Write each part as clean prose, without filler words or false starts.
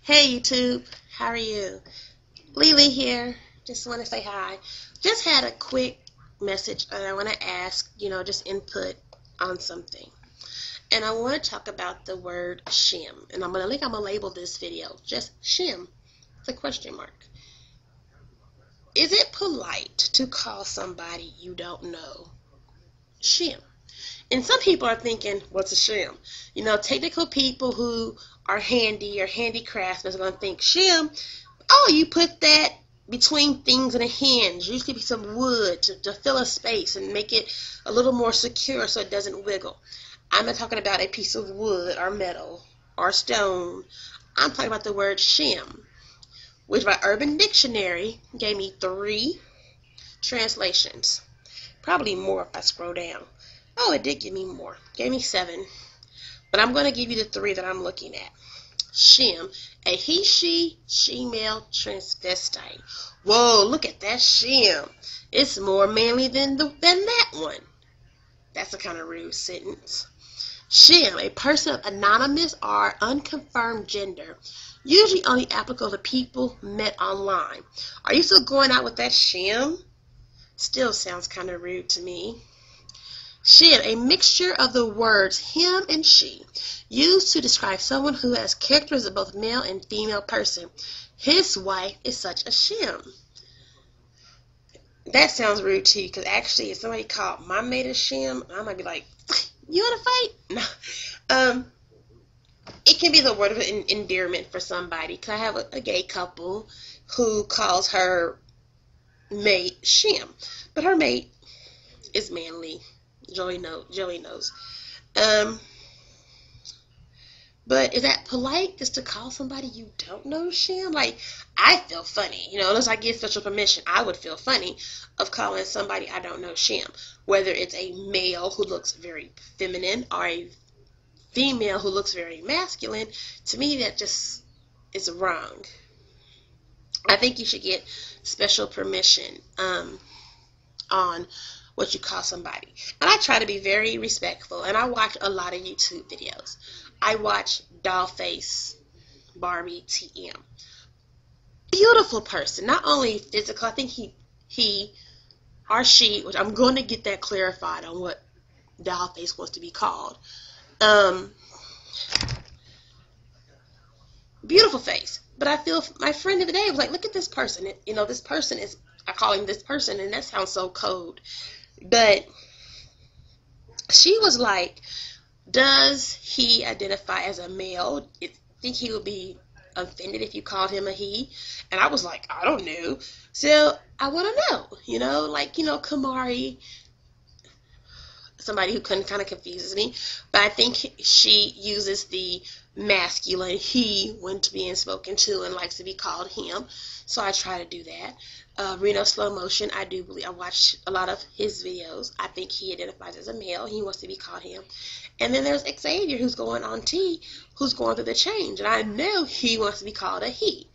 Hey YouTube, how are you? Lily here. Just want to say hi. Just had a quick message and I want to ask, just input on something. And I want to talk about the word SHIM. And I'm gonna label this video just SHIM. It's a question mark. Is it polite to call somebody you don't know SHIM? And some people are thinking, what's a shim? Technical people who are handy or handicraftsmen are going to think, shim, oh, you put that between things in a hinge. Usually be some wood to fill a space and make it a little more secure so it doesn't wiggle. I'm not talking about a piece of wood or metal or stone. I'm talking about the word shim, which by Urban Dictionary gave me 3 translations. Probably more if I scroll down. Oh, it did give me more. Gave me 7. But I'm going to give you the 3 that I'm looking at. Shim, a he, she, male transvestite. Whoa, look at that shim. It's more manly than that one. That's a kind of rude sentence. Shim, a person of anonymous or unconfirmed gender. Usually only applicable to people met online. Are you still going out with that shim? Still sounds kind of rude to me. Shim, a mixture of the words him and she, used to describe someone who has characters of both male and female person. His wife is such a shim. That sounds rude too, because actually if somebody called my maid a shim, I might be like, you want to fight? No. It can be the word of endearment for somebody, because I have a gay couple who calls her mate shim, but her mate is manly. Joey knows. But is that polite just to call somebody you don't know shim? Like, I feel funny, unless I get special permission, I would feel funny of calling somebody I don't know shim. Whether it's a male who looks very feminine or a female who looks very masculine, to me that just is wrong. I think you should get special permission on what you call somebody. And I try to be very respectful, and I watch a lot of YouTube videos. I watch Dollface Barbie TM. Beautiful person, not only physical. I think he or she, which I'm going to get that clarified on what Dollface wants to be called. Beautiful face. But I feel my friend the other day was like, look at this person. This person is, I call him this person, and that sounds so cold. But she was like, does he identify as a male? I think he would be offended if you called him a he. And I was like, I don't know. So I want to know, Kamari, somebody who kind of confuses me. But I think she uses the masculine he when being spoken to and likes to be called him. So I try to do that. Reno Slow Motion, I do believe, I watch a lot of his videos. I think he identifies as a male. He wants to be called him. And then there's Xavier, who's going on T, who's going through the change. And I know he wants to be called a he.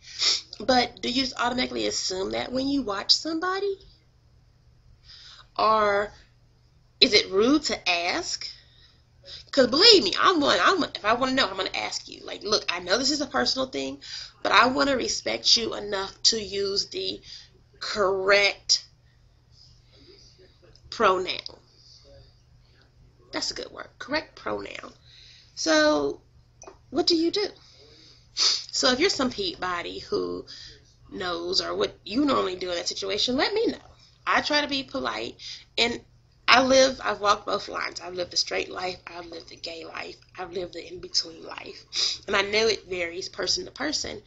But do you just automatically assume that when you watch somebody? Or is it rude to ask? Because believe me, if I want to know, I'm going to ask you. Like, look, I know this is a personal thing, but I want to respect you enough to use the correct pronoun. That's a good word. Correct pronoun. So, what do you do? So, if you're somebody who knows or what you normally do in that situation, let me know. I try to be polite, and I've walked both lines. I've lived the straight life. I've lived the gay life. I've lived the in-between life. And I know it varies person to person.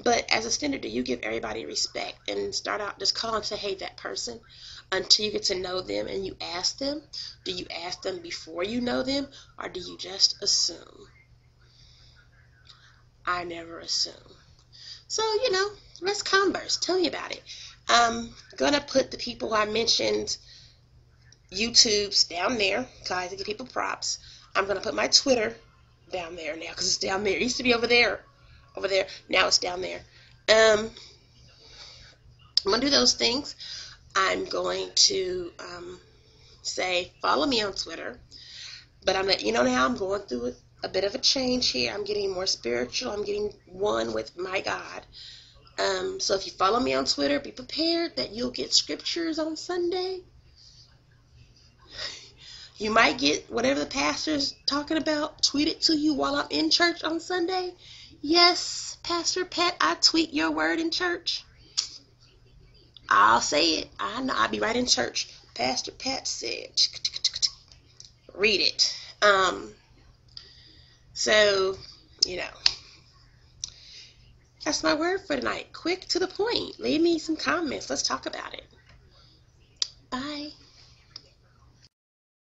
But as a standard, do you give everybody respect and start out just call and say, hey, that person, until you get to know them and you ask them? Do you ask them before you know them, or do you just assume? I never assume. So, let's converse. Tell me about it. I'm going to put the people I mentioned YouTube's down there, because I like to give people props. I'm going to put my Twitter down there now, because it's down there. It used to be over there. Now it's down there. I'm going to do those things. I'm going to say, follow me on Twitter. But I'm letting you know now I'm going through it. a bit of a change here. I'm getting more spiritual. I'm getting one with my God. So if you follow me on Twitter, be prepared that you'll get scriptures on Sunday. You might get whatever the pastor's talking about tweeted to you while I'm in church on Sunday. Yes, Pastor Pat, I tweet your word in church. I'll say it. I know. I'll be right in church. Pastor Pat said, read it. So, that's my word for tonight. Quick, to the point. Leave me some comments. Let's talk about it.